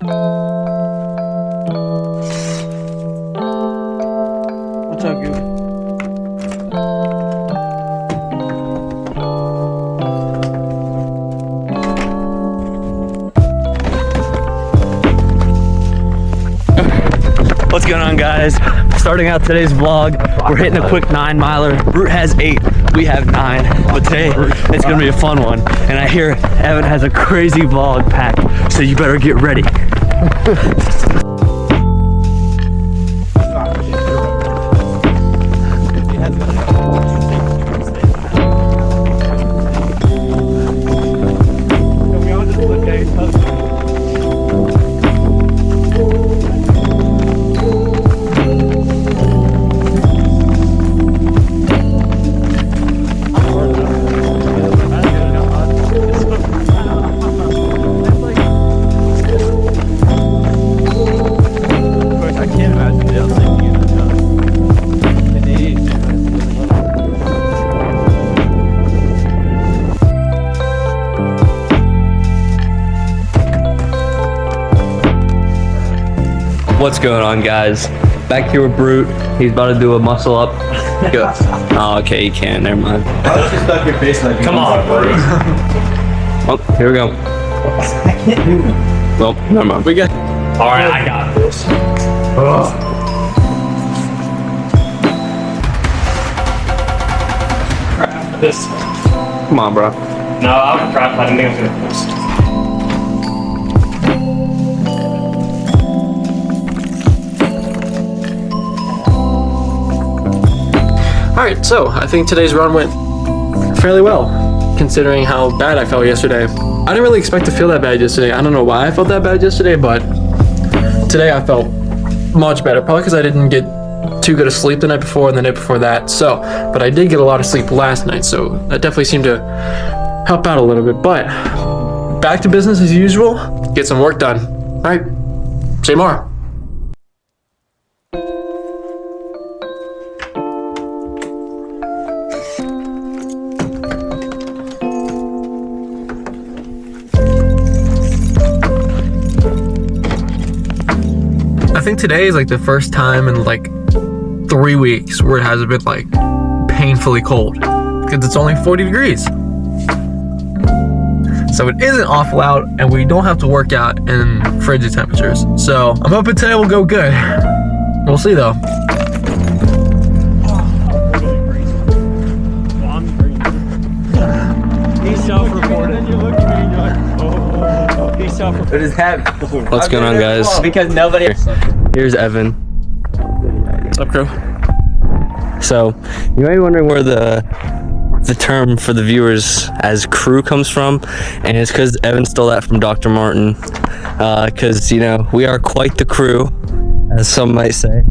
What's up, Goob? What's going on, guys? Starting out today's vlog, we're hitting a quick 9 miler. Brute has 8, we have 9, but today it's gonna be a fun one. And I hear Evan has a crazy vlog packed, so you better get ready. What's going on, guys? Back here with Brute. He's about to do a muscle up. Go. Oh, okay, you can. Never mind. Why don't you stuck your face like? Come on, buddy. Oh, here we go. I can't do it. Well, never mind. We got. All right, I got this. Crap, this. Come on, bro. No, I'm crap. I didn't think I was gonna post. Alright, so I think today's run went fairly well, considering how bad I felt yesterday. I didn't really expect to feel that bad yesterday. I don't know why I felt that bad yesterday, but today I felt much better. Probably because I didn't get too good of sleep the night before and the night before that. So, but I did get a lot of sleep last night, so that definitely seemed to help out a little bit. But back to business as usual, get some work done. Alright, see you tomorrow. I think today is like the first time in like 3 weeks where it hasn't been like painfully cold because it's only 40 degrees. So it isn't awful out and we don't have to work out in frigid temperatures. So I'm hoping today will go good. We'll see though. He's self-reported. You look at me and you're like, oh. He's self-reported. What is happening? What's going on, guys? Because nobody. Here's Evan. What's up, crew? So, you might be wondering where the term for the viewers as crew comes from, and it's because Evan stole that from Dr. Martin. Because, you know, we are quite the crew, as some might say.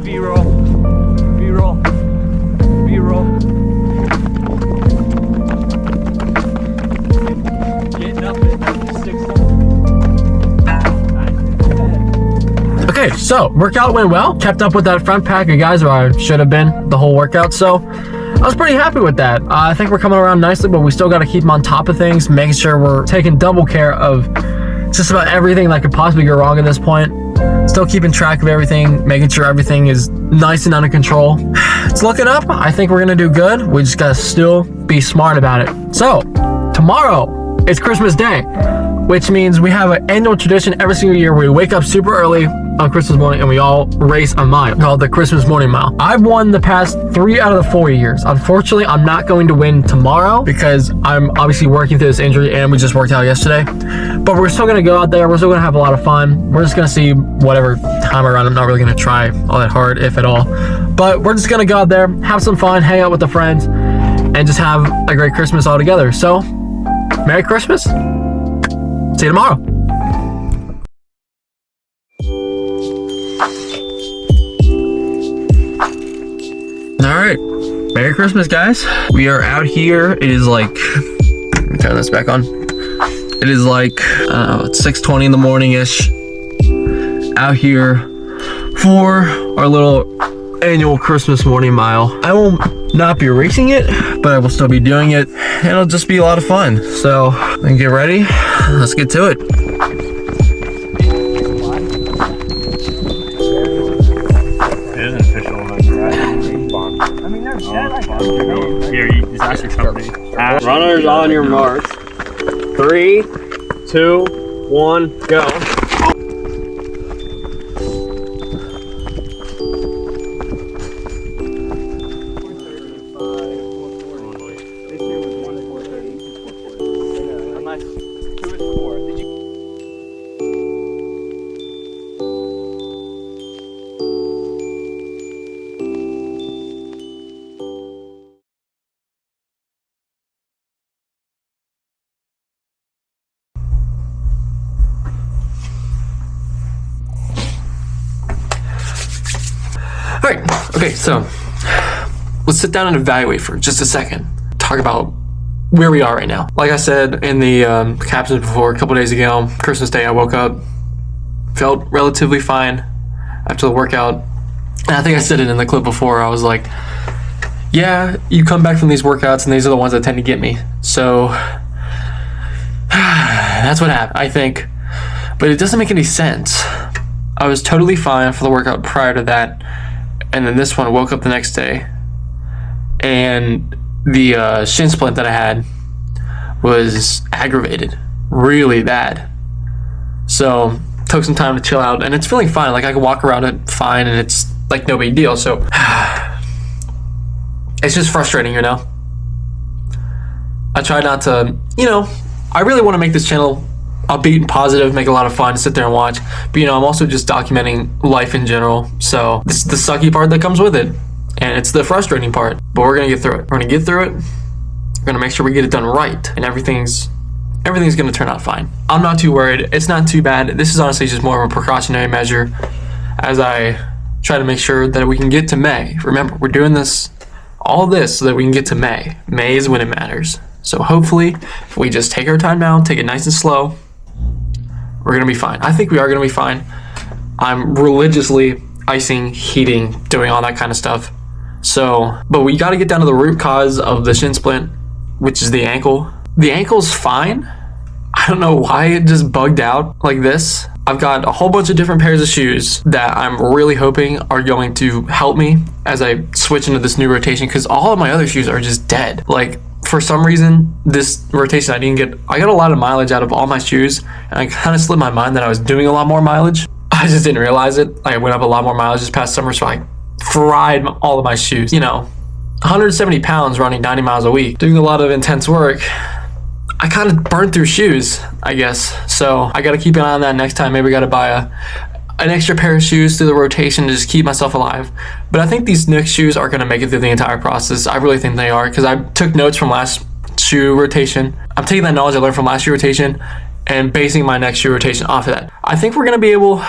B-roll. B-roll. B-roll. Getting up at 6. Okay, so workout went well. Kept up with that front pack of guys where I should have been the whole workout. So I was pretty happy with that. I think we're coming around nicely, but we still got to keep on top of things, making sure we're taking double care of just about everything that could possibly go wrong at this point. Still keeping track of everything, making sure everything is nice and under control. It's looking up. I think we're gonna do good. We just gotta still be smart about it. So, tomorrow is Christmas Day, which means we have an annual tradition every single year where we wake up super early on Christmas morning and we all race a mile called the Christmas Morning Mile. I've won the past 3 out of the 4 years. Unfortunately, I'm not going to win tomorrow because I'm obviously working through this injury and we just worked out yesterday. But we're still gonna go out there. We're still gonna have a lot of fun. We're just gonna see whatever time around. I'm not really gonna try all that hard, if at all. But we're just gonna go out there, have some fun, hang out with the friends, and just have a great Christmas all together. So, Merry Christmas. See you tomorrow. Alright, Merry Christmas, guys. We are out here. It is like, let me turn this back on. It is like, it's 6:20 in the morning-ish. Out here for our little annual Christmas morning mile. I will not be racing it, but I will still be doing it, and it'll just be a lot of fun. So, then get ready. Let's get to it. Here, it's actually company. Runners on your mark. 3, 2, 1, go. Alright, okay, so let's sit down and evaluate for just a second. Talk about where we are right now. Like I said in the captions before, a couple days ago, Christmas Day, I woke up, felt relatively fine after the workout. And I think I said it in the clip before, I was like, yeah, you come back from these workouts and these are the ones that tend to get me. So that's what happened, I think. But it doesn't make any sense. I was totally fine for the workout prior to that. And then this one, I woke up the next day, and the shin splint that I had was aggravated, really bad. So took some time to chill out, and it's feeling fine. Like I can walk around it fine, and it's like no big deal. So it's just frustrating, you know. I try not to, you know, I really want to make this channel upbeat and positive, make a lot of fun, sit there and watch. But you know, I'm also just documenting life in general. So this is the sucky part that comes with it. And it's the frustrating part. But we're gonna get through it. We're gonna get through it. We're gonna make sure we get it done right. And everything's gonna turn out fine. I'm not too worried. It's not too bad. This is honestly just more of a precautionary measure as I try to make sure that we can get to May. Remember, we're doing all this so that we can get to May. May is when it matters. So hopefully, if we just take our time now, take it nice and slow, we're gonna be fine. I think we are gonna be fine. I'm religiously icing, heating, doing all that kind of stuff. So, but we gotta get down to the root cause of the shin splint, which is the ankle. The ankle's fine. I don't know why it just bugged out like this. I've got a whole bunch of different pairs of shoes that I'm really hoping are going to help me as I switch into this new rotation, because all of my other shoes are just dead. Like, for some reason, this rotation I got a lot of mileage out of all my shoes, and I kind of slipped my mind that I was doing a lot more mileage. I just didn't realize it. I went up a lot more mileage this past summer, so I fried all of my shoes. You know, 170 pounds running 90 miles a week, doing a lot of intense work. I kind of burned through shoes, I guess. So I got to keep an eye on that next time. Maybe I got to buy an extra pair of shoes through the rotation to just keep myself alive. But I think these next shoes are going to make it through the entire process. I really think they are, because I took notes from last shoe rotation. I'm taking that knowledge I learned from last shoe rotation and basing my next shoe rotation off of that. I think we're going to be able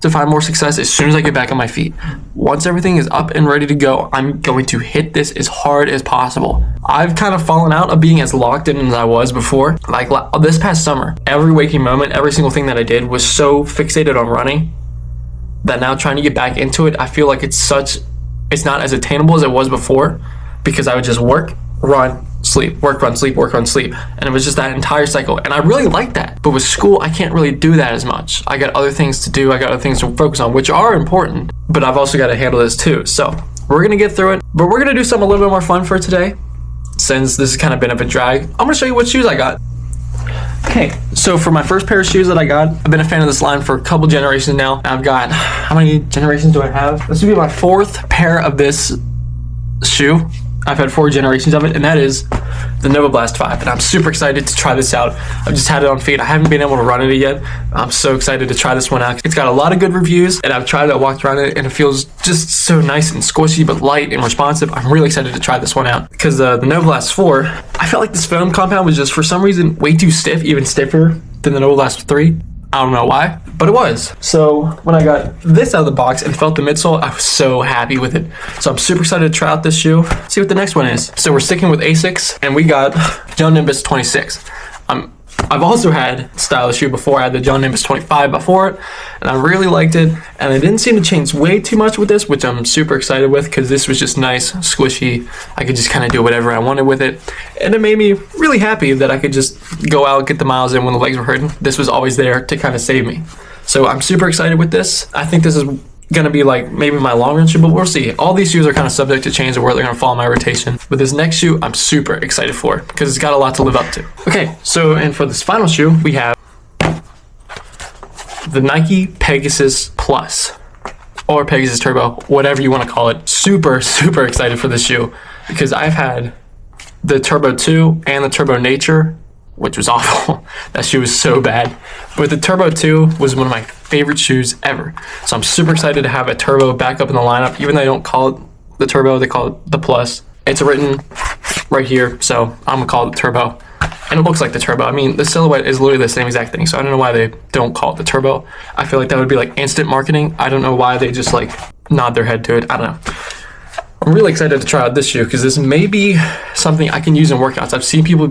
to find more success as soon as I get back on my feet. Once everything is up and ready to go, I'm going to hit this as hard as possible. I've kind of fallen out of being as locked in as I was before. Like this past summer, every waking moment, every single thing that I did was so fixated on running that now trying to get back into it, I feel like it's not as attainable as it was before, because I would just work, run, sleep, work, run, sleep, work, run, sleep. And it was just that entire cycle. And I really like that. But with school, I can't really do that as much. I got other things to do. I got other things to focus on, which are important, but I've also got to handle this too. So we're going to get through it, but we're going to do something a little bit more fun for today. Since this has kind of been a bit drag, I'm going to show you what shoes I got. Okay, so for my first pair of shoes that I got, I've been a fan of this line for a couple generations now. I've got, how many generations do I have? This would be my 4th pair of this shoe. I've had 4 generations of it, and that is the Nova Blast 5, and I'm super excited to try this out. I've just had it on feet. I haven't been able to run it yet. I'm so excited to try this one out. It's got a lot of good reviews, and I've tried it, walked around it, and it feels just so nice and squishy, but light and responsive. I'm really excited to try this one out, because the Nova Blast 4, I felt like this foam compound was just, for some reason, way too stiff, even stiffer than the Nova Blast 3. I don't know why, but it was. So when I got this out of the box and felt the midsole, I was so happy with it. So I'm super excited to try out this shoe, see what the next one is. So we're sticking with Asics, and we got Gel Nimbus 26. I'm I've also had stylish shoe before. I had the John Nimbus 25 before it, and I really liked it. And it didn't seem to change way too much with this, which I'm super excited with because this was just nice, squishy. I could just kind of do whatever I wanted with it. And it made me really happy that I could just go out, get the miles in when the legs were hurting. This was always there to kind of save me. So I'm super excited with this. I think this is gonna be like maybe my long run shoe, but we'll see. All these shoes are kind of subject to change of where they're gonna follow my rotation. But this next shoe, I'm super excited for because it's got a lot to live up to. Okay, so and for this final shoe, we have the Nike Pegasus Plus or Pegasus Turbo, whatever you want to call it. Super, super excited for this shoe because I've had the Turbo 2 and the Turbo Nature, which was awful. That shoe was so bad. But the Turbo 2 was one of my favorite shoes ever. So I'm super excited to have a Turbo back up in the lineup. Even though they don't call it the Turbo, they call it the Plus. It's written right here, so I'm gonna call it the Turbo. And it looks like the Turbo. I mean, the silhouette is literally the same exact thing, so I don't know why they don't call it the Turbo. I feel like that would be like instant marketing. I don't know why they just like nod their head to it. I don't know. I'm really excited to try out this shoe because this may be something I can use in workouts. I've seen people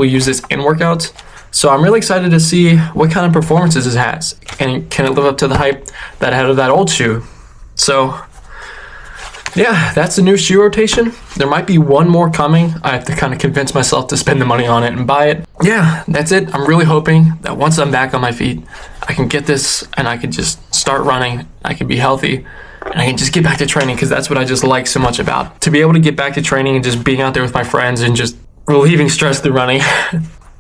use this in workouts, so I'm really excited to see what kind of performances it has, and can it live up to the hype that I had of that old shoe. So yeah, that's the new shoe rotation. There might be one more coming. I have to kind of convince myself to spend the money on it and buy it. Yeah, that's it. I'm really hoping that once I'm back on my feet, I can get this and I can just start running. I can be healthy and I can just get back to training because that's what I just like so much about. To be able to get back to training and just being out there with my friends and just relieving stress through running.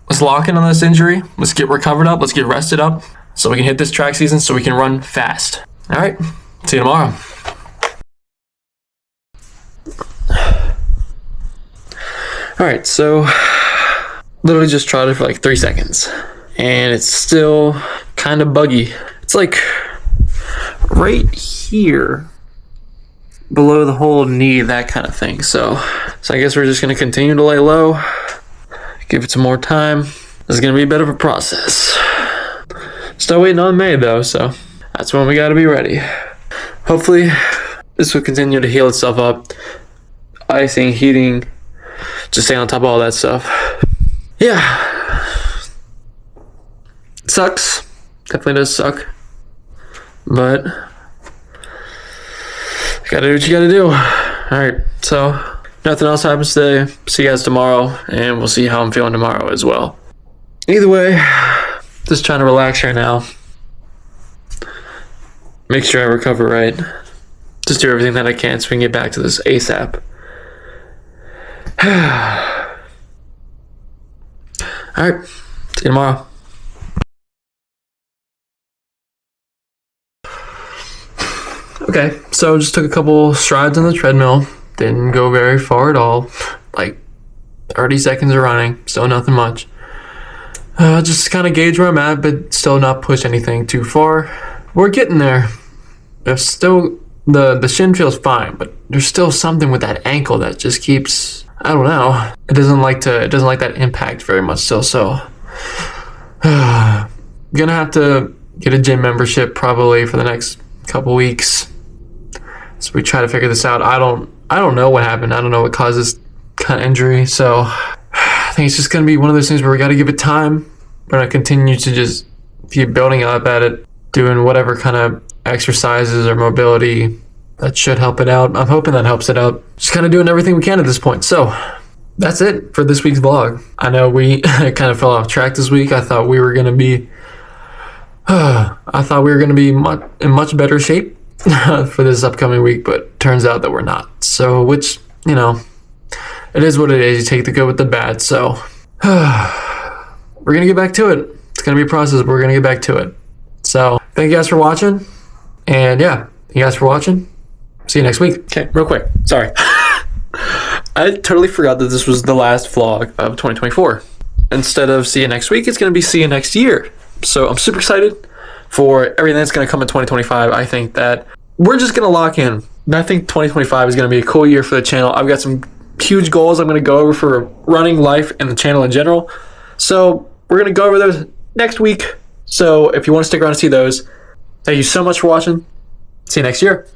Let's lock in on this injury. Let's get recovered up. Let's get rested up so we can hit this track season so we can run fast. All right, see you tomorrow. All right, so literally just trotted for like 3 seconds and it's still kind of buggy. It's like right here below the whole knee, that kind of thing. So I guess we're just gonna continue to lay low, give it some more time. This is gonna be a bit of a process. Still waiting on May though, so that's when we gotta be ready. Hopefully this will continue to heal itself up. Icing, heating, just stay on top of all that stuff. Yeah. It sucks. Definitely does suck. But you gotta do what you gotta do. Alright, so nothing else happens today. See you guys tomorrow, and we'll see how I'm feeling tomorrow as well. Either way, just trying to relax right now. Make sure I recover right. Just do everything that I can so we can get back to this ASAP. Alright, see you tomorrow. Okay, so just took a couple strides on the treadmill. Didn't go very far at all. Like 30 seconds of running, still nothing much. Just kind of gauge where I'm at, but still not push anything too far. We're getting there. There's still, the shin feels fine, but there's still something with that ankle that just keeps, I don't know. It doesn't like that impact very much still, so gonna have to get a gym membership probably for the next couple weeks. So we try to figure this out. I don't know what happened. I don't know what caused this kind of injury. So I think it's just gonna be one of those things where we gotta give it time. We're gonna continue to just keep building up at it, doing whatever kind of exercises or mobility that should help it out. I'm hoping that helps it out. Just kind of doing everything we can at this point. So that's it for this week's vlog. I know we kind of fell off track this week. I thought we were gonna be in much better shape for this upcoming week, but turns out that we're not. So, which, you know, it is what it is. You take the good with the bad. So we're gonna get back to it. It's gonna be a process, but we're gonna get back to it. So thank you guys for watching, and yeah, thank you guys for watching. See you next week. Okay, real quick, sorry. I totally forgot that this was the last vlog of 2024. Instead of see you next week, it's gonna be see you next year. So I'm super excited for everything that's gonna come in 2025. I think that we're just gonna lock in. And I think 2025 is gonna be a cool year for the channel. I've got some huge goals I'm gonna go over for running, life, and the channel in general. So we're gonna go over those next week. So if you want to stick around to see those, thank you so much for watching. See you next year.